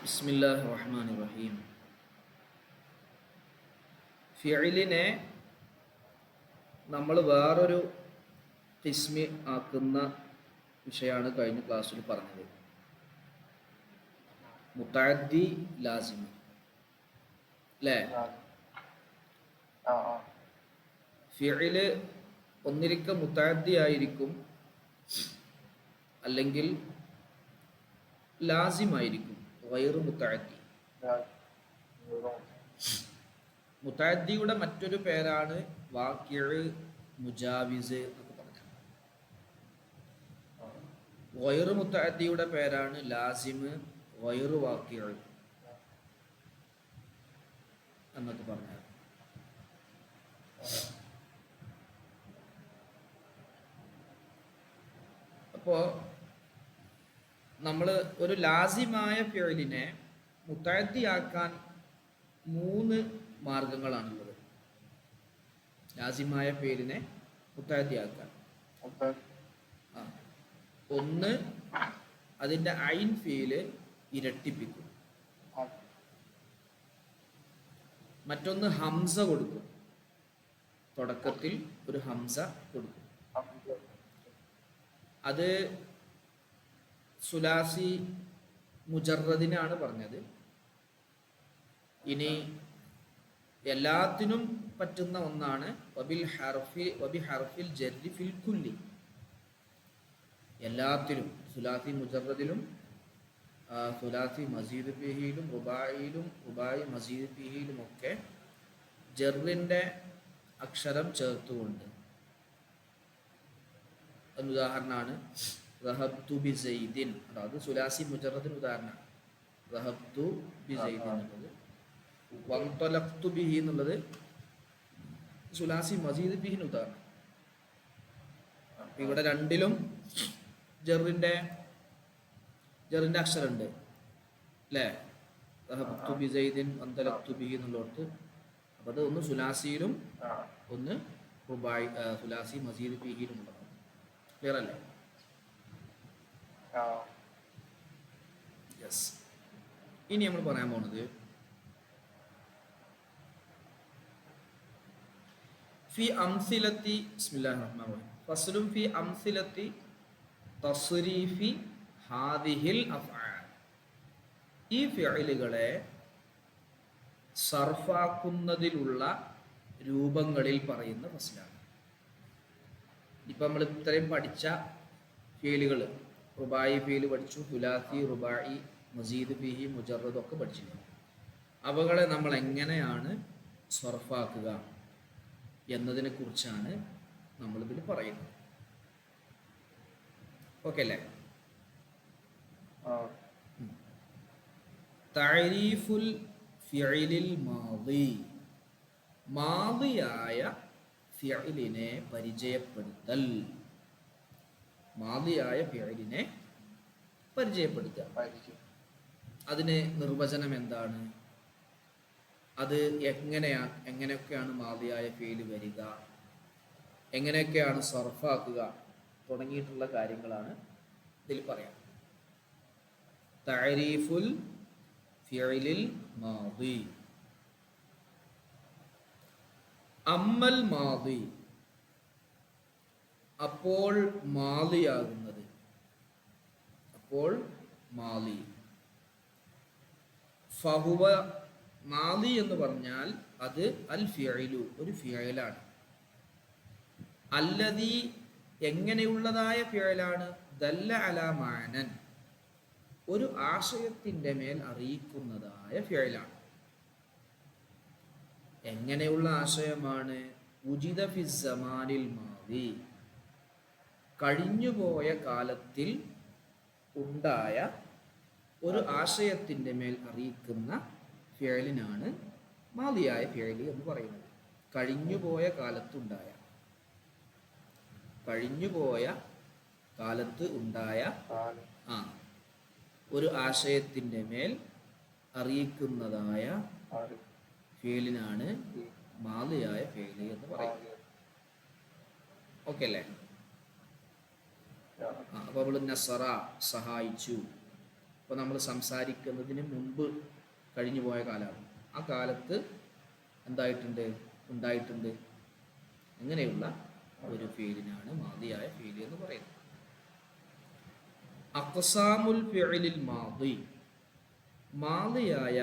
ബിസ്മില്ലാഹിർ റഹ്മാനിർ റഹീം. ഫിഅലിനെ നമ്മൾ വേറൊരു ഖിസ്മി ആക്കുന്ന വിഷയമാണ് കഴിഞ്ഞ ക്ലാസ്സിൽ പറഞ്ഞത്. മുതഅദ്ദി ലാസിം അല്ലേ? ഫിഅല് ഒന്നിരിക്ക മുതഅദ്ദി ആയിരിക്കും, അല്ലെങ്കിൽ ലാസിം ആയിരിക്കും. ഗൈറു മുതഅദ്ദി. മുതഅദ്ദിയുടെ മറ്റൊരു പേരാണ് വാഖിഉ, മുജാവിസ് എന്നൊക്കെ പറഞ്ഞത്. ഗൈറു മുതഅദ്ദിയുടെ പേരാണ് ലാസിം, ഗൈറു വാഖിഉ എന്നൊക്കെ പറഞ്ഞത്. അപ്പോൾ നമ്മൾ ഒരു ലാസിമായ ഫിഅലിനെ മുതഅദ്ദിയാക്കാൻ 3 മാർഗങ്ങളാണുള്ളത്. ലാസിമായ ഫിഅലിനെ മുതഅദ്ദിയാക്കാൻ ഒന്ന്, അതിൻ്റെ ഐൻ ഫീല് ഇരട്ടിപ്പിക്കും. മറ്റൊന്ന് ഹംസ കൊടുക്കും, തുടക്കത്തിൽ ഒരു ഹംസ കൊടുക്കും. അത് സുലാസി മുജറദിനാണ് പറഞ്ഞത്. ഇനി എല്ലാത്തിനും പറ്റുന്ന ഒന്നാണ് വബി ഹർഫിൽ ജർരി ഫിൽ കുല്ലി. എല്ലാത്തിലും, സുലാസി മുജറദിലും സുലാസി മസീദ് ഫിഹിയിലും റുബായിലും റുബായി മസീദ് ഫിഹിയിലും ഒക്കെ ജറിൻ്റെ അക്ഷരം ചേർത്തുകൊണ്ട്. ഉദാഹരണമാണ് റഹബ്തു ബി സൈദിൻ. അതായത് സുലാസി മുജറദിന് ഉദാഹരണമാണ് റഹബ്തു ബി സൈദിൻ എന്നുള്ളത്. വൻതലഖ്തു ബിഹി എന്നുള്ളത് സുലാസി മസീദ് ബിഹിന് ഉദാഹരണം. ഇവിടെ രണ്ടിലും ജറിൻ്റെ അക്ഷരമുണ്ട് അല്ലേ? റഹബ്തു ബി സൈദിൻ വൻതലഖ്തു ബിഹി എന്നുള്ളടത്ത്. അപ്പോൾ അത് ഒന്ന് സുലാസിയിലും ഒന്ന് റുബായി സുലാസി മസീദ് ബിഹിയിലും ഉള്ളതാണ്. ക്ലിയർ അല്ലേ? യെസ്. ഇനി നമ്മൾ പറയാൻ പോകുന്നത് ഫി അംസിലത്തി ബിസ്മില്ലാഹിർ റഹ്മാനിർ റഹീം. ഫസ്ലുൻ ഫി അംസിലത്തി തസ്രീഫി ഹാദിഹിൽ അഫ്ആൽ. ഈ ഫിഅലുകളെ സർഫാക്കുന്നതിലുള്ള രൂപങ്ങളിൽ പറയുന്ന ഫസ്ലാണ്. ഇപ്പം നമ്മൾ ഇത്രയും പഠിച്ച ഫീലുകൾ, റുബായി ഫീല് പഠിച്ചു, സുലാസി, റുബായി, മസീദ് ഫിഹി, മുജറദ് ഒക്കെ പഠിച്ചിരുന്നു. അവകളെ നമ്മൾ എങ്ങനെയാണ് സർഫാക്കുക എന്നതിനെ കുറിച്ചാണ് നമ്മളിതിൽ പറയുന്നത്. ഓക്കെ അല്ലേ? തഅരീഫുൽ ഫിഅലിൽ മാദി. മാദിയായ ഫിഅലിനെ പരിചയപ്പെടുത്തൽ. മാദിയായ ഫിഅലിനെ പരിചയപ്പെടുത്തുക. അതിന് നിർവചനം എന്താണ്? അത് എങ്ങനെയൊക്കെയാണ് മാദിയായ ഫിഅല് വരിക, എങ്ങനെയൊക്കെയാണ് സർഫാക്കുക തുടങ്ങിയിട്ടുള്ള കാര്യങ്ങളാണ് ഇതിൽ പറയാം. തഅരീഫുൽ ഫിഅലിൽ മാദി. അമ്മൽ മാദി, അപ്പോൾ മാദിയാകുന്നത്. അപ്പോൾ മാദി. ഫഹുവ, മാദി എന്ന് പറഞ്ഞാൽ അത് അൽ ഫിഅലു, ഒരു ഫിഅലാണ്. അല്ലദീ, എങ്ങനെയുള്ളതായ ഫിഅലാണ്. ദല്ല അലാ മഅനൻ, ഒരു ആശയത്തിൻ്റെ മേൽ അറിയിക്കുന്നതായ ഫിഅലാണ്. എങ്ങനെയുള്ള ആശയമാണ്? ഉജിദ ഫി സമാനിൽ മാദി, കഴിഞ്ഞുപോയ കാലത്തിൽ ഉണ്ടായ ഒരു ആശയത്തിൻ്റെ മേൽ അറിയിക്കുന്ന ഫിഅലിനാണ് മാദിയായ ഫിഅലി എന്ന് പറയുന്നത്. കഴിഞ്ഞുപോയ കാലത്തുണ്ടായ, കഴിഞ്ഞുപോയ കാലത്ത് ഉണ്ടായ ഒരു ആശയത്തിൻ്റെ മേൽ അറിയിക്കുന്നതായ ഫിഅലിനാണ് മാദിയായ ഫിഅലി എന്ന് പറയുന്നത്. ഓക്കെ അല്ലേ? അപ്പോൾ നമ്മൾ നസറ, സഹായിച്ചു, ഇപ്പോൾ നമ്മൾ സംസാരിക്കുന്നതിന് മുമ്പ് കഴിഞ്ഞു പോയ കാലമാണ്. ആ കാലത്ത് എന്തായിട്ടുണ്ട്, ഉണ്ടായിട്ടുണ്ട്. അങ്ങനെയുള്ള ഒരു ഫീലിനാണ് മാദിയായ ഫീല് എന്ന് പറയുന്നത്. അഖ്സാമുൽ ഫിഅലിൽ മാദി, മാദിയായ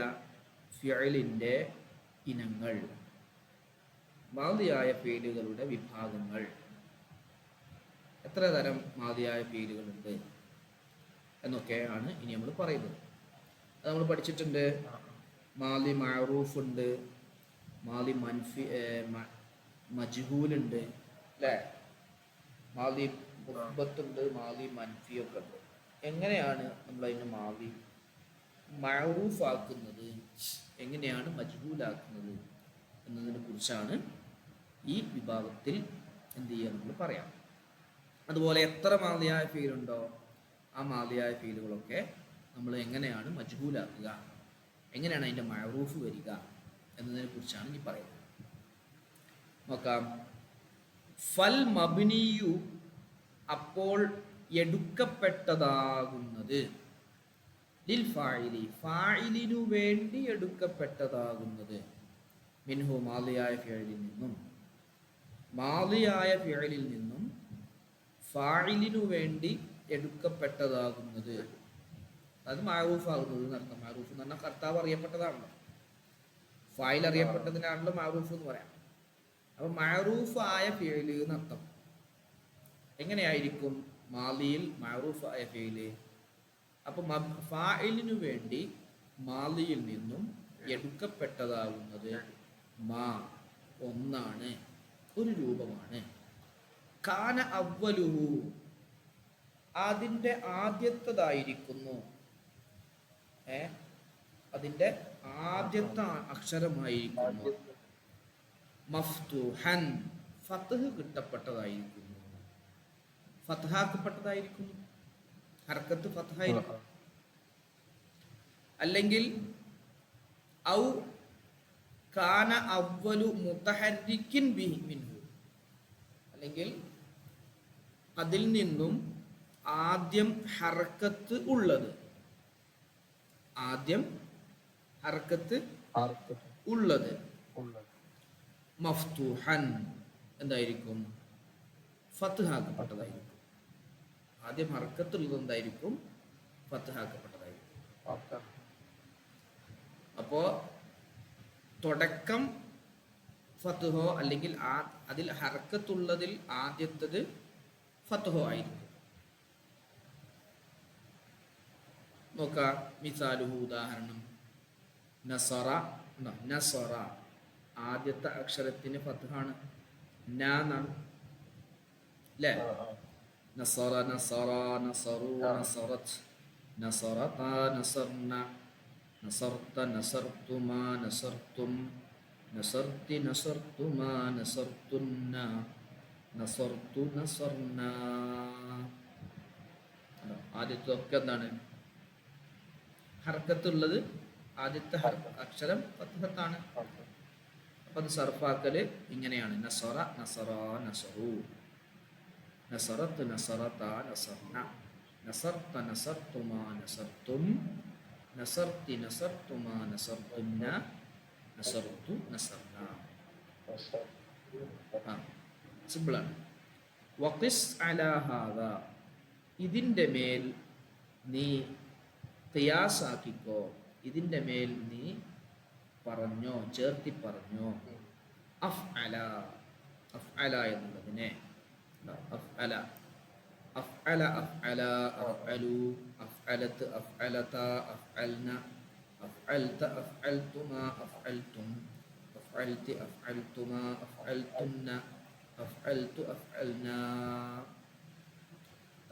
ഫിഅലിൻ്റെ ഇനങ്ങൾ, മാദിയായ ഫീലുകളുടെ വിഭാഗങ്ങൾ. എത്ര തരം മാദിയായ ഫീലുകളുണ്ട് എന്നൊക്കെയാണ് ഇനി നമ്മൾ പറയുന്നത്. അത് നമ്മൾ പഠിച്ചിട്ടുണ്ട്. മാലി മഅറൂഫ് ഉണ്ട്, മാലി മജ്ഹൂലുണ്ട്, അല്ലേ? മാലി മുഹബത്തുണ്ട്, മാലി മൻഫിയൊക്കെ ഉണ്ട്. എങ്ങനെയാണ് നമ്മൾ അതിന് മാലി മഅറൂഫ് ആക്കുന്നത്, എങ്ങനെയാണ് മജ്ഹൂലാക്കുന്നത് എന്നതിനെ കുറിച്ചാണ് ഈ വിഭാഗത്തിൽ എന്ത് ചെയ്യുക നമ്മൾ പറയാം. അതുപോലെ എത്ര മാദിയായ ഫീലുണ്ടോ ആ മാദിയായ ഫീലുകളൊക്കെ നമ്മൾ എങ്ങനെയാണ് മജ്ഹൂലാക്കുക, എങ്ങനെയാണ് അതിൻ്റെ മഅറൂഫ് വരിക എന്നതിനെ കുറിച്ചാണ് ഇനി പറയുന്നത്. നോക്കാം. ഫൽ മബ്നിയു, അപ്പോൾ എടുക്കപ്പെട്ടതാകുന്നത്, ലിൽ ഫാഇലി, ഫാഇലിനു വേണ്ടി എടുക്കപ്പെട്ടതാകുന്നത്, മിൻഹു മാദിയായ ഫിഅലിൽ നിന്നും, മാദിയായ ഫിഅലിൽ നിന്നും ഫാഇലിനു വേണ്ടി എടുക്കപ്പെട്ടതാകുന്നത്, അത് മഅറൂഫ് ആകുന്നത് എന്നർത്ഥം. മഅറൂഫ് എന്ന് പറഞ്ഞാൽ കർത്താവ് അറിയപ്പെട്ടതാണല്ലോ, ഫാഇൽ അറിയപ്പെട്ടതിനാണല്ലോ മഅറൂഫ് എന്ന് പറയാം. അപ്പൊ മഅറൂഫ് ആയ ഫിഅല് എന്നർത്ഥം. എങ്ങനെയായിരിക്കും മാദിയിൽ മഅറൂഫ് ആയ ഫിഅല്? അപ്പൊ ഫാഇലിനു വേണ്ടി മാദിയിൽ നിന്നും എടുക്കപ്പെട്ടതാകുന്നത് മാ, ഒന്നാണ്, ഒരു രൂപമാണ്. കാന അവ്വലുഹു, അതിൻ്റെ ആദ്യത്തതായിരിക്കുന്നു, അതിൻ്റെ ആദ്യത്തെ അക്ഷരമായിരിക്കുന്നു. മഫ്തൂഹൻ, ഫത്ഹ് കിട്ടപ്പെട്ടതായിരിക്കുന്നു, ഫത്ഹാക്കപ്പെട്ടതായിരിക്കുന്നു, ഹർക്കത്ത് ഫത്ഹായിരിക്കും. അല്ലെങ്കിൽ ഔ കാന അവ്വലു മുതഹർരിക്കിൻ ബിഹി മിൻഹു, അല്ലെങ്കിൽ അതിൽ നിന്നും ആദ്യം ഹർക്കത്ത് ഉള്ളത്, ആദ്യം ഹർക്കത്ത് ഉള്ളത്. മഫ്തൂഹൻ എന്തായിരിക്കും? ഫത്ഹാക്കപ്പെട്ടതായിരിക്കും. ആദ്യം ഹർക്കത്തുള്ളത് എന്തായിരിക്കും? ഫത്ഹാക്കപ്പെട്ടതായിരിക്കും. അപ്പോ തുടക്കം ഫത്ഹോ അല്ലെങ്കിൽ അതിൽ ഹർക്കത്തുള്ളതിൽ ആദ്യത്തത് ഫത്ഹോ ആയിരിക്കും. നോക്കാം. മിസാലുഹു, ഉദാഹരണം. നസറ, നസറ ആദ്യത്തെ അക്ഷരത്തിന് ഫത്ഹാണ്, നാണ്, അല്ലേ? നസറ, നസറ, നസറു, നസറത്, നസറത, നസർന, നസർത, നസർതുമാ, നസർതും, നസർതി, നസർതുമാ, നസർതുന്ന, നസർതു, നസർന. ആദ്യത്തൊക്കെ എന്താണ്? ഹർക്കത്തുള്ളത്. ആദ്യത്തെ അക്ഷരം ഫത്ഹത്താണ്. അപ്പൊ അത് സർഫാക്കല് ഇങ്ങനെയാണ്. നസറ, നസറ, നസറു, നസറത്ത്, നസറത, നസർന, നസർത, നസർതുമാ, നസർതും, നസർതി, നസർതുമാ, നസർതുന്ന, നസർതു, നസർന. സിമ്പിളാണ്. വഖിസ് അലാ ഹാദാ, ഇതിൻ്റെ മേൽ നീ ഖിയാസാക്കിക്കോ, ഇതിൻ്റെ മേൽ നീ പറഞ്ഞോ, ചേർത്തി പറഞ്ഞോ. അഫ്അല, അഫ്അല എന്നുള്ളതിനെ അഫ്അല, അഫ്അല, അഫ്അല, അഫ്അലു, അഫ്അലത്ത്, അഫ്അലത, അഫ്അൽന, അഫ്അൽത, അഫ്അൽതുമാ, അഫ്അൽതും, അഫ്അൽതി, അഫ്അൽതുമാ, അഫ്അൽതുന്ന, അഫ്അൽതു, അഫ്അൽന.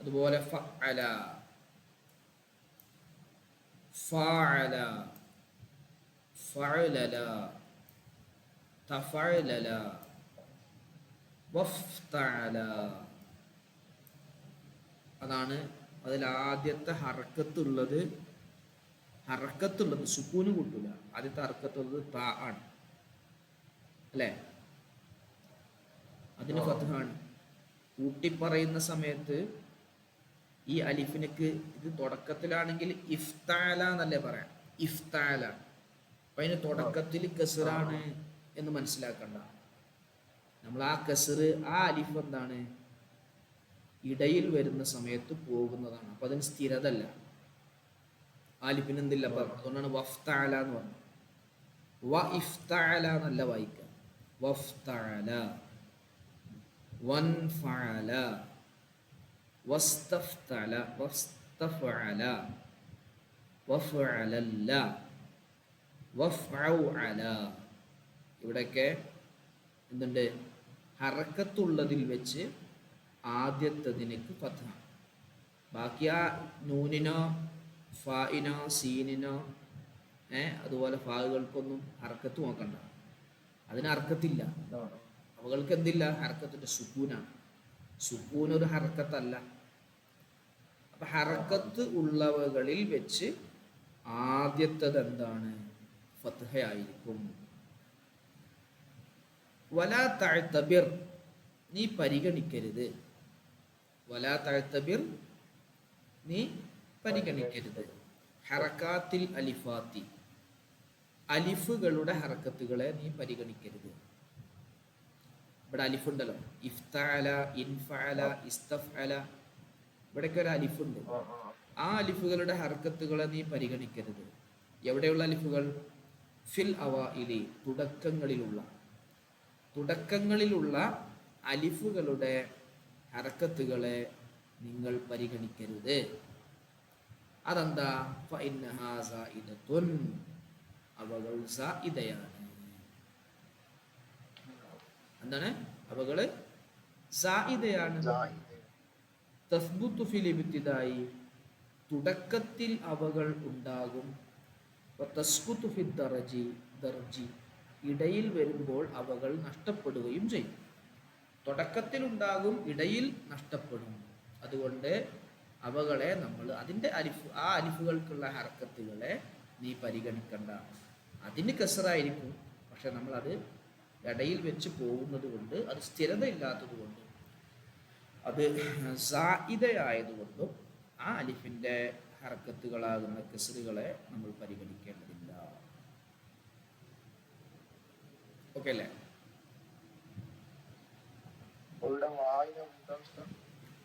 അതുപോലെ ഫഅല, ഫഅല, ഫഅലല, തഫഅലല, വഫ്തഅല. അതാണ് അതിൽ ആദ്യത്തെ ഹർക്കത്തുള്ളത്. ഹർക്കത്തുള്ളത് സുക്കൂന് കൂട്ടൂല. ആദ്യത്തെ ഹർക്കത്തുള്ളത് താ ആണ്, അല്ലേ? അതിന് ഫത്ഹാണ്. കൂട്ടി പറയുന്ന സമയത്ത് ഈ അലിഫിനക്ക് ഇത് തുടക്കത്തിലാണെങ്കിൽ ഇഫ്താല എന്നല്ലേ പറയാം, ഇഫ്താല. അപ്പം അതിന് തുടക്കത്തിൽ കസറാണ് എന്ന് മനസ്സിലാക്കണ്ട. നമ്മൾ ആ കസർ, ആ അലിഫ് എന്താണ്, ഇടയിൽ വരുന്ന സമയത്ത് പോകുന്നതാണ്. അപ്പം അതിന് സ്ഥിരത അല്ല, ആലിഫിന് എന്തില്ല. അപ്പം അതുകൊണ്ടാണ് വഫ്താല എന്ന് പറഞ്ഞത്. വ ഇഫ്താല എന്നല്ല വായിക്കുക, വഫ്താല, വൻഫഅല, വസ്തഫ്തല, വസ്തഫഅല, വഫഅലല്ല, വഫ്ഔഅല. ഇവിടെയൊക്കെ എന്തുണ്ട്? ഹറക്കത്തുള്ളതിൽ വെച്ച് ആദ്യത്തതിനേക്ക് ഫത്ഹ. ബാക്കി ആ നൂനിനോ ഫായിനോ സീനിനോ അതുപോലെ ഫാഗുകൾക്കൊന്നും ഹർക്കത്ത് നോക്കണ്ട, അതിന് ഹർക്കത്തില്ല. അവകൾക്ക് എന്തില്ല? ഹർക്കത്തിൻ്റെ സുക്കൂനാണ്. സുക്കൂൻ ഒരു ഹർക്കത്തല്ല. അപ്പം ഹർക്കത്ത് ഉള്ളവകളിൽ വെച്ച് ആദ്യത്തത് എന്താണ്? ഫത്ഹയായിരിക്കും. വലാ തഅ്തബിർ, നീ പരിഗണിക്കരുത്. വലാ തഅ്തബിർ, നീ പരിഗണിക്കരുത്. ഹറക്കാത്തിൽ അലിഫാത്തി, അലിഫുകളുടെ ഹറക്കത്തുകളെ നീ പരിഗണിക്കരുത്. ഇവിടെ അലിഫുണ്ടല്ലോ, ഇഫ്തഅല, ഇൻഫഅല, ഇസ്തഫഅല, ഇവിടേക്ക് ഒരു അലിഫുണ്ട്. ആ അലിഫുകളുടെ ഹറക്കത്തുകളെ നീ പരിഗണിക്കരുത്. എവിടെയുള്ള അലിഫുകൾ? ഫിൽ അവഇലി, തുടക്കങ്ങളിലുള്ള അലിഫുകളുടെ ഹറക്കത്തുകളെ നിങ്ങൾ പരിഗണിക്കരുത്. അതെന്താ? ഫഇന്നഹാ സായിദത്തുൻ, അവകൾ സായിദയാണ്. എന്താണ്? അവകള് സായിദയാണ്. തസ്ബുത്തു ഫിൽ ഇബ്തിദായി, തുടക്കത്തിൽ അവകൾ ഉണ്ടാകും. വതസ്കുതു ഫി ദർജി, ഇടയിൽ വരുമ്പോൾ അവകൾ നഷ്ടപ്പെടുകയും ചെയ്യും. തുടക്കത്തിൽ ഉണ്ടാകും, ഇടയിൽ നഷ്ടപ്പെടും. അതുകൊണ്ട് അവകളെ നമ്മൾ അതിൻ്റെ ആ അലിഫുകൾക്കുള്ള ഹർക്കത്തുകളെ നീ പരിഗണിക്കണ്ട. അതിന് കസറായിരിക്കും, പക്ഷെ നമ്മളത് ഇടയിൽ വെച്ച് പോകുന്നത് കൊണ്ട്, അത് സ്ഥിരതയില്ലാത്തത് കൊണ്ട്, അത് സായിദയായതുകൊണ്ടും ആ അലിഫിൻ്റെ ഹർക്കത്തുകളാകുന്ന കസറുകളെ നമ്മൾ പരിഗണിക്കേണ്ടതില്ല. ഓക്കെ അല്ലേ?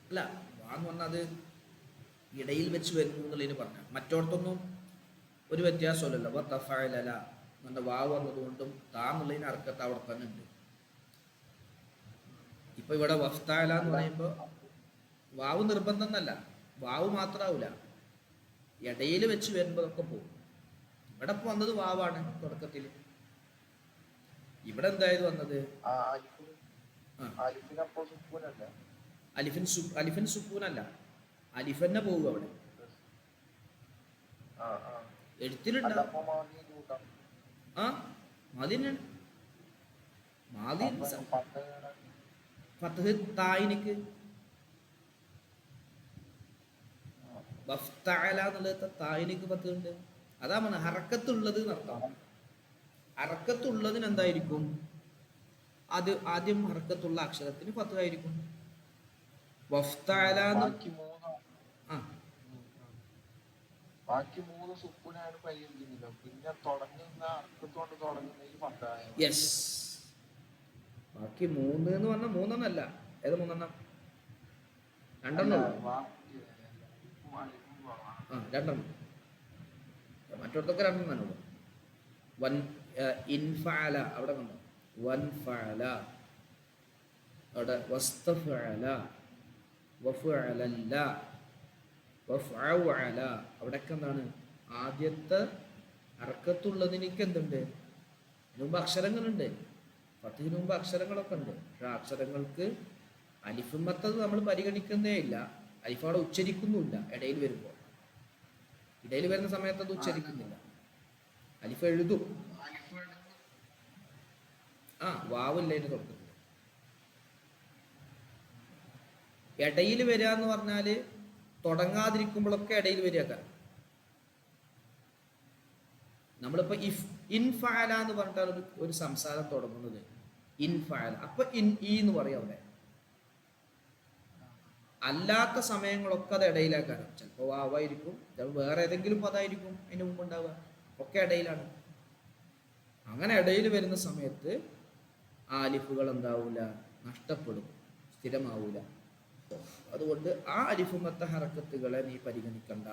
അല്ല, വാന്ന് പറഞ്ഞാൽ അത് ഇടയിൽ വെച്ച് വരുന്നു എന്നുള്ളതിന് പറഞ്ഞ, മറ്റോടത്തൊന്നും ഒരു വ്യത്യാസമല്ലല്ലോ. വതഫഅല എന്ന വാവ് വന്നതുകൊണ്ടും താ എന്നുള്ളതിന് ഹർക്കത്ത് അവിടെ തന്നെ ഉണ്ട്. ഇപ്പൊ ഇവിടെ വഫ്തഅല എന്ന് പറയുമ്പോൾ വാവ് നിർബന്ധം എന്നല്ല, വാവ് മാത്രമാവില്ല, ഇടയിൽ വെച്ച് വരുമ്പോഴൊക്കെ പോകും. ഇവിടെ ഇപ്പൊ വന്നത് വാവാണ് തുടക്കത്തിൽ. ഇവിടെ എന്തായത് വന്നത്? അലിഫിൻ സുക്കൂനല്ല, അലിഫന്നെ പോകും അവിടെ. എഴുത്തിലുണ്ട് മാതിന് ഫത്ഹ് തായിനിക്ക് വഫ്തഅല എന്നുള്ളത് തായിനിക്ക് ഫത്ഹ് ഉണ്ട്. അതാ പറഞ്ഞ ഹറക്കത്തുള്ളത് നടത്താം. ഹറക്കത്തുള്ളതിന് എന്തായിരിക്കും? അത് ആദ്യം ഹർക്കത്തുള്ള അക്ഷരത്തിന് ഫത്ഹ ആയിരിക്കും. വഫ്തഅല ബാക്കി മൂന്ന് സുക്കൂനാണ് പരിഗണിക്കുന്നില്ല. പിന്നെ തുടങ്ങുന്ന അർത്ഥത്തോണ്ട് തുടങ്ങുന്നതിൽ ഫത്ഹായ. യെസ്, ബാക്കി മൂന്ന് എന്ന് പറഞ്ഞാൽ മൂന്നെണ്ണല്ല. ഏത് മൂന്നെണ്ണം? രണ്ടെണ്ണം. രണ്ടെണ്ണം. മറ്റൊടത്തൊക്കെ രണ്ടെണ്ണം ഉള്ളൂ. വൻ ഇൻഫഅല അവിടെ കണ്ടോ? വൻഫഅല, അവിടെ വസ്തഫഅല, വഫഅലല്ല, വഫഅല, അവിടെയൊക്കെ എന്താണ്? ആദ്യത്തെ ഹർക്കത്തുള്ളതിനൊക്കെ എന്തുണ്ട്? മുമ്പ് അക്ഷരങ്ങളുണ്ട്. ഫത്ഹിന് മുമ്പ് അക്ഷരങ്ങളൊക്കെ ഉണ്ട്. പക്ഷെ ആ അക്ഷരങ്ങൾക്ക് അലിഫുമ്മത്തത് നമ്മൾ പരിഗണിക്കുന്നേ ഇല്ല. അലിഫ് അവിടെ ഉച്ചരിക്കുന്നുമില്ല. ഇടയിൽ വരുമ്പോൾ, ഇടയിൽ വരുന്ന സമയത്ത് അത് ഉച്ചരിക്കുന്നില്ല. അലിഫ് എഴുതും. വാവില്ല അതിന്റെ തുടക്കത്തിൽ. ഇടയിൽ വരിക എന്ന് പറഞ്ഞാല് തുടങ്ങാതിരിക്കുമ്പോഴൊക്കെ ഇടയിൽ വരിക. നമ്മളിപ്പോ ഇൻഫഅല എന്ന് പറഞ്ഞിട്ടാണ് ഒരു സംസാരം തുടങ്ങുന്നത്. ഇൻഫഅല, അപ്പൊ ഈ എന്ന് പറയും അവിടെ. അല്ലാത്ത സമയങ്ങളൊക്കെ അത് ഇടയിലാക്കാണ്. ചിലപ്പോൾ വാവായിരിക്കും, ചിലപ്പോൾ വേറെ ഏതെങ്കിലും പദമായിരിക്കും അതിന് മുമ്പ് ഉണ്ടാവുക, ഒക്കെ ഇടയിലാണ്. അങ്ങനെ ഇടയിൽ വരുന്ന സമയത്ത് ആ അലിഫുകൾ എന്താവൂല, നഷ്ടപ്പെടും, സ്ഥിരമാവൂല. അതുകൊണ്ട് ആ അലിഫുമത്തെ ഹറക്കത്തുകളെ നീ പരിഗണിക്കണ്ട.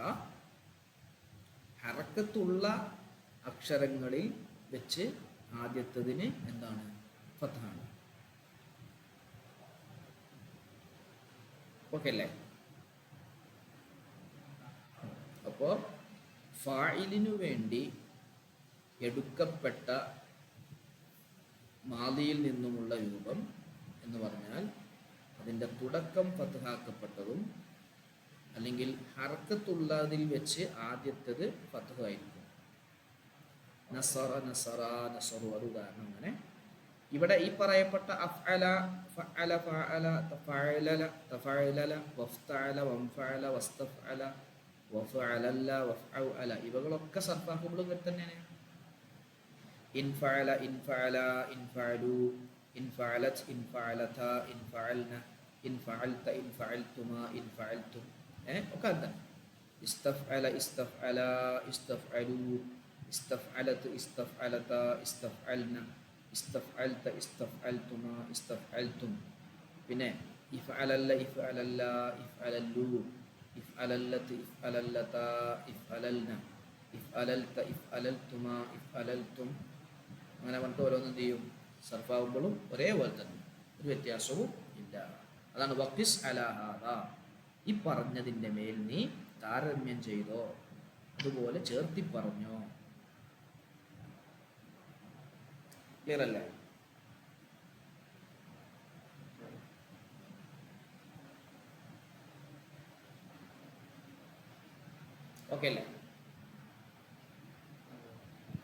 ഹറക്കത്തുള്ള അക്ഷരങ്ങളിൽ വെച്ച് ആദ്യത്തതിന് എന്താണ്, ഫത്ഹാണ്. ഓക്കെ അല്ലേ? അപ്പോൾ ഫായിലിനു വേണ്ടി എടുക്കപ്പെട്ട മാദിയിൽ നിന്നുമുള്ള രൂപം എന്ന് പറഞ്ഞാൽ അതിൻ്റെ തുടക്കം ഫത്ഹാക്കപ്പെട്ടതും അല്ലെങ്കിൽ ഹർക്കത്തുള്ളതിൽ വെച്ച് ആദ്യത്തേത് ഫത്ഹ് ആയിരിക്കും. നസറ, നസറ, നസറു, അത് ഉദാഹരണം. അങ്ങനെ ഇവിടെ ഈ പറയപ്പെട്ട അഫ്അല, ഫഅല, ഫഅല, തഫഅലല, തഫഅലല, വഫ്തഅല, വൻഫഅല, വസ്തഫഅല, വഫഅലല്ല, വഫഅല, ഇവകളൊക്കെ സർഫാക്കുമ്പോൾ ഇങ്ങനെ തന്നെയാണ്. ഇൻഫഅല, ഇൻഫഅല, ഇൻഫഅലു, ഇൻഫഅലത്, ഇൻഫഅലത, ഇൻഫഅൽന, ഇൻഫഅൽത, ഇൻഫഅൽതുമ, ഇൻഫഅൽതും, ഒക്കെ എന്താ. ഇസ്തഫഅല, ഇസ്തഫഅല, ഇസ്തഫഅലു, ഇസ്തഫഅലത്, ഇസ്തഫഅലത, ഇസ്തഫഅൽന, ഇസ്തഫഅൽത, ഇസ്തഫഅൽതുമ, ഇസ്തഫഅൽതും. പിന്നെ ഇഫ്അലല്ല, ഇഫ്അലല്ല, ഇഫ്അലല്ലു, ഇഫ്അലല്ലത്, ഇഫ്അലല്ലത, ഇഫ്അലൽന, ഇഫ്അലൽത, ഇഫ്അലൽതുമ, ഇഫ്അലൽതും. അങ്ങനെ പറഞ്ഞിട്ട് ഓരോന്നും എന്ത് ചെയ്യും, സർഫാവുമ്പോഴും ഒരേപോലെ തന്നെ, ഒരു വ്യത്യാസവും ഇല്ല. അതാണ് വഖിസ് അലാ ഹാദാ, ഈ പറഞ്ഞതിൻ്റെ മേൽ നീ താരതമ്യം ചെയ്തോ, അതുപോലെ ചേർത്തി പറഞ്ഞോ. ക്ലിയർ അല്ലേ? ഓക്കെ അല്ലേ?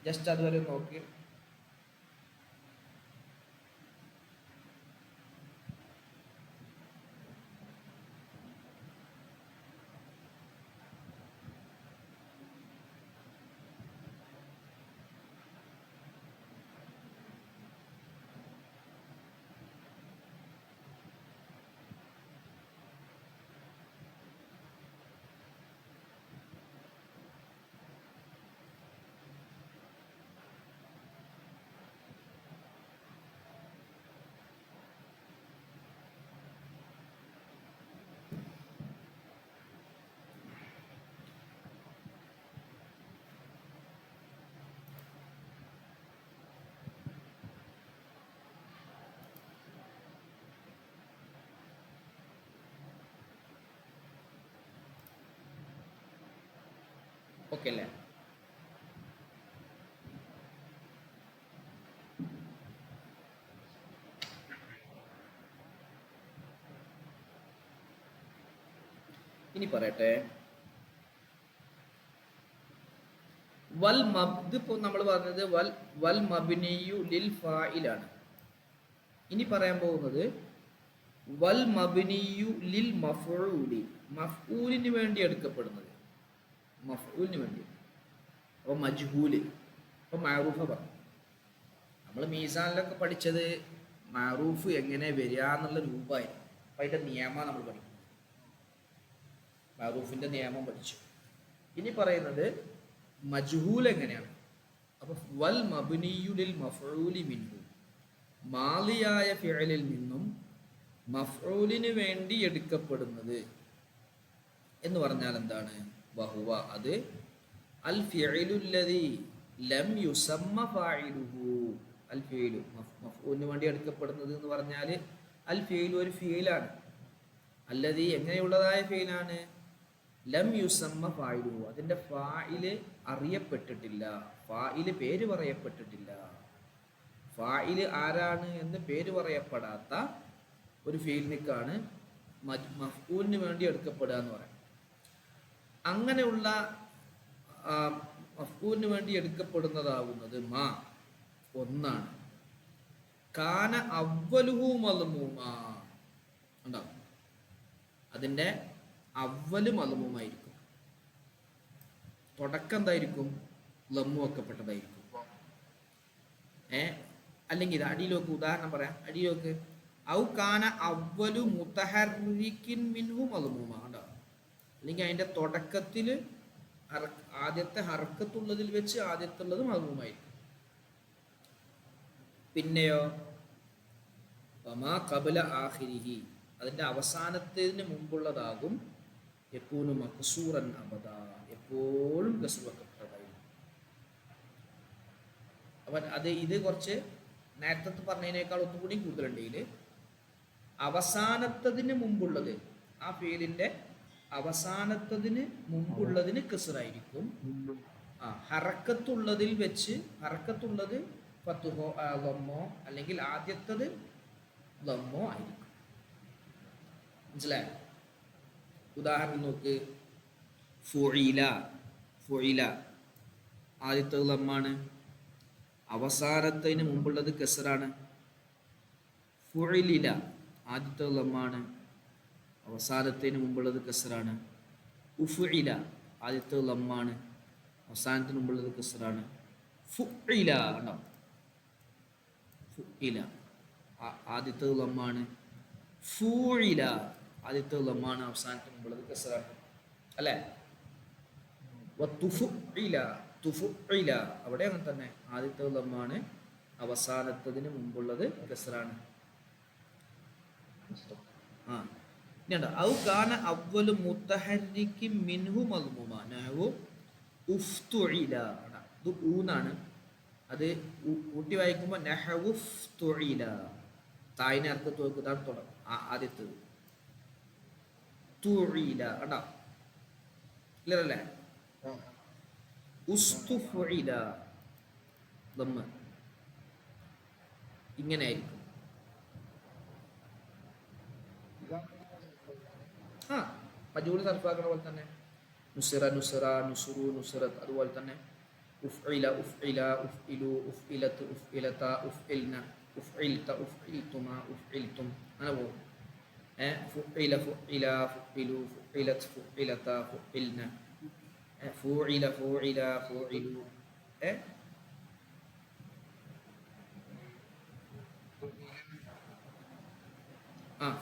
ജസ്റ്റ് അതുവരെ നോക്കി. ഓക്കെ അല്ലേ? ഇനി പറയട്ടെ, വൽ മബ്ദ്, ഇപ്പോൾ നമ്മൾ പറഞ്ഞത് വൽ മബ്നിയു ലിൽ ഫായിലാണ്. ഇനി പറയാൻ പോകുന്നത് വൽ മബ്നിയു ലിൽ മഫ്ഊലി, മഫ്ഊലിന് വേണ്ടി എടുക്കപ്പെടുന്നത്, മഫ്ഊലിന് വേണ്ടി. അപ്പോൾ മജ്ഹൂല്, അപ്പോൾ മഅറൂഫ പറഞ്ഞു. നമ്മൾ മീസാനിലൊക്കെ പഠിച്ചത് മഅറൂഫ് എങ്ങനെ വരിക എന്നുള്ള രൂപമായിരുന്നു. അപ്പം അതിൻ്റെ നിയമം നമ്മൾ പഠിക്കും, മഅറൂഫിൻ്റെ നിയമം പഠിച്ചു. ഇനി പറയുന്നത് മജ്ഹൂൽ എങ്ങനെയാണ്. അപ്പോൾ വൽ മബ്നിയു ലിൽ മഫ്ഊലി മിൻഹു, മാളിയായ ഫിഅലിൽ നിന്നും മഫ്ഊലിന് വേണ്ടി എടുക്കപ്പെടുന്നത് എന്ന് പറഞ്ഞാൽ എന്താണ്? വഹുവ, അത് അൽ ഫിഅലുല്ലദി ലം യുസമ്മ ഫാഇലുഹു. അൽ ഫിഅലു, മഫ്ഊലിന് വേണ്ടി എടുക്കപ്പെടുന്നത് എന്ന് പറഞ്ഞാൽ അൽ ഫിഅലു ഒരു ഫിഅലാണ്. അല്ലദി, എങ്ങനെയുള്ളതായ ഫിഅലാണ്? ലം യുസമ്മ ഫാഇലുഹു, അതിൻ്റെ ഫാഇല് അറിയപ്പെട്ടിട്ടില്ല, ഫാഇല് പേര് പറയപ്പെട്ടിട്ടില്ല. ഫാഇല് ആരാണ് എന്ന് പേര് പറയപ്പെടാത്ത ഒരു ഫീലിനേക്കാണ് മഫ്ഊലിന് വേണ്ടി എടുക്കപ്പെടുക എന്ന് പറയാം. അങ്ങനെയുള്ള മഫ്ഊലിന് വേണ്ടി എടുക്കപ്പെടുന്നതാവുന്നത് മാ ഒന്നാണ്. കാന അവ്വലുഹു മദ്മൂമാ, ഉണ്ടാവും, അതിൻ്റെ അവ്വല് മദ്മൂമായിരിക്കും, തുടക്കം എന്തായിരിക്കും? ലമ്മു വെക്കപ്പെട്ടതായിരിക്കും. അല്ലെങ്കിൽ ഇത് അടിയിലേക്ക് ഉദാഹരണം പറയാം. അടിയിലേക്ക് ഔ കാന അവ്വലു മുതഹർരിക്കിൻ മിൻഹു മദ്മൂമ കണ്ടോ, അല്ലെങ്കിൽ അതിന്റെ തുടക്കത്തിൽ ആദ്യത്തെ ഹർക്കത്തുള്ളതിൽ വെച്ച് ആദ്യത്തുള്ളത് മദ്മൂമായിരിക്കും. പിന്നെയോ വമാ ഖബല ആഖിരിഹി, അതിന്റെ അവസാനത്തിന് മുമ്പുള്ളതാകും യകൂനു മക്സൂറൻ അബദ, എപ്പോഴും കസ്ർ വെക്കപ്പെട്ടതായിരിക്കും. അപ്പം ഇത് കുറച്ച് നേരത്തെ പറഞ്ഞതിനേക്കാൾ ഒന്നുകൂടി കൂടുതലുണ്ടെങ്കിൽ അവസാനത്തതിന് മുമ്പുള്ളത്, ആ ഫീലിന്റെ അവസാനത്തതിന് മുമ്പുള്ളതിന് കസ്റായിരിക്കും. ഹറക്കത്തുള്ളതിൽ വെച്ച് ഹറക്കത്തുള്ളത് ഫത്തുഹോ ലമ്മോ അല്ലെങ്കിൽ ആദ്യത്തത് ലമ്മോ ആയിരിക്കും. മനസ്സിലായോ? ഉദാഹരണം നോക്ക്, ഫുഇല, ഫുഇല ആദ്യത്തത് ലമ്മാണ്, അവസാനത്തതിന് മുമ്പുള്ളത് കസ്റാണ്. ഫുഇലില ആദ്യത്തത് ലമ്മാണ്, അവസാനത്തിന് മുമ്പുള്ളത് കസ്റാണ്. ഉഫുഇല ആദ്യത്തത് ലമ്മാണ്, അവസാനത്തിന് മുമ്പുള്ളത് കസ്റാണ്. ഫുഇല ഉണ്ടോ, ഫുഇല ആദ്യത്തത് ലമ്മാണ്. ഫൂഇല ആദ്യത്തത് ലമ്മാണ്, അവസാനത്തിന് മുമ്പുള്ളത് കസ്റാണ്. അല്ലേ? വതുഫുഇല, തുഫുഇല അവിടെ അങ്ങനെ തന്നെ, ആദ്യത്തത് ലമ്മാണ്, അവസാനത്തതിന് മുമ്പുള്ളത് കസ്റാണ്. ആ ഇനിയുണ്ട് ഔ കാന അവ്വലു മുതഹർരിക്കിൻ മിൻഹു മദ്മൂമ നഹു ഉഫ്തുഇല. ഇത് ഊന്നാണ്, അത് കൂട്ടി വായിക്കുമ്പോൾ നഹവുഫ്തുഇല, തായിനെ അർത്ഥത്ത് നോക്കുന്നതാണ് തുടങ്ങും. ആദ്യത്തത് തുഇല കണ്ടോ, ക്ലിയർ അല്ലേ? ഉസ്തുഫുഇല ദമ്മ ഇങ്ങനെ ആയിരിക്കും. ആ മജൂല് സർഫാക്കണ പോലെ തന്നെ, നുസിറ നുസിറ, നുസുറു നുസിറത്ത്, അതുപോലെ തന്നെ ഉഫ്ഇല ഉഫ്ഇല, ഉഫ്ഇലു ഉഫ്ഇലത്ത്, ഉഫ്ഇലത ഉഫ്ഇൽന, ഉഫ്ഇൽത ഉഫ്ഇൽതുമ, ഉഫ്ഇൽതും, അങ്ങനെ പോകും. ഫുഇല ഫുഇല ഫുഇലു ഫുഇലത്ത് ഫുഇലത ഫുഇൽന, ഫുഇല ഫുഇല ഫുഇലു.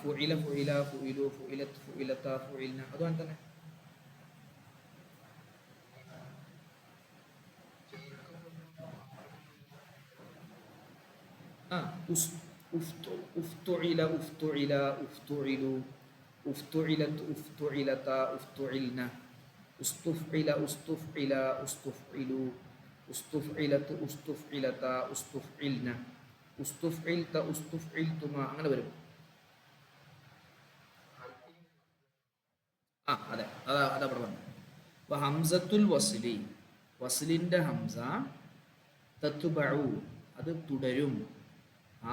ഫുഇല ഫുഇല ഫുഇലു ഫുഇലത്ത് ഫുഇലത ഫുഇൽന, അതുപോലെ തന്നെ. ഉഫ്തുഇല ഉഫ്തുഇല ഉഫ്തുഇലു ഉഫ്തുഇലത്ത് ഉഫ്തുഇലത ഉഫ്തുഇൽന, ഉസ്തുഫ്ഇല ഉസ്തുഫ്ഇല ഉസ്തുഫ്ഇലു ഉസ്തുഫ്ഇലത്ത് ഉസ്തുഫ്ഇലത ഉസ്തുഫ്ഇൽന, ഉസ്തുഫ്ഇൽത ഉസ്തുഫ്ഇൽതുമ, അങ്ങനെ വരും. അതെ, അതാ അവിടെ പറഞ്ഞു. അപ്പൊ ഹംസത്തുൽ വസ്ലി, വസ്ലിന്റെ ഹംസ, തത്ബഉ അത് തുടരും,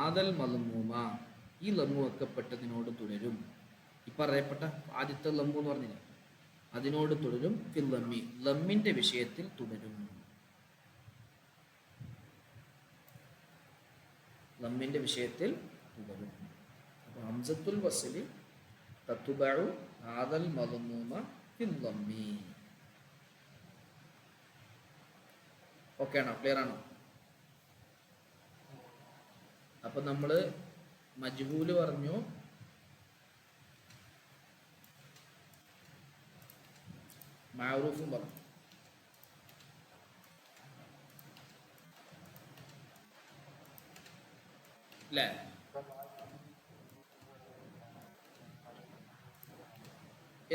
ആദൽ മദ്മൂമ ഈ ലമ്മു വെക്കപ്പെട്ടതിനോട് തുടരും. ഈ പറയപ്പെട്ട ആദ്യത്തെ ലമ്മു എന്ന് പറഞ്ഞില്ലേ, അതിനോട് തുടരും. ഫിൽ ലമ്മി, ലമ്മിന്റെ വിഷയത്തിൽ തുടരും. ലമ്മിന്റെ വിഷയത്തിൽ തുടരും. അപ്പൊ ഹംസത്തുൽ വസ്ലി തത്ബഉ ആദൽ മദ്മൂമ ഫിൽ ലമ്മി. ഓക്കെ ആണോ? ക്ലിയർ ആണോ? അപ്പൊ നമ്മള് മജ്ഹൂല് പറഞ്ഞു, മഅറൂഫും പറഞ്ഞു. അല്ലേ?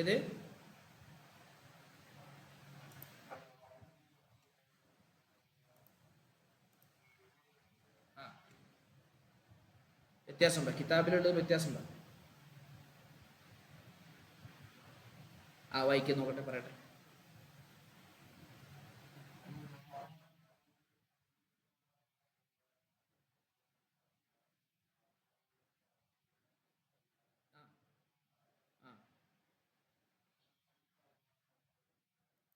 ഏത്? വ്യത്യാസമുണ്ടോ? കിതാബിലുള്ളത് വ്യത്യാസമുണ്ടോ? വായിക്കാൻ നോക്കട്ടെ, പറയട്ടെ.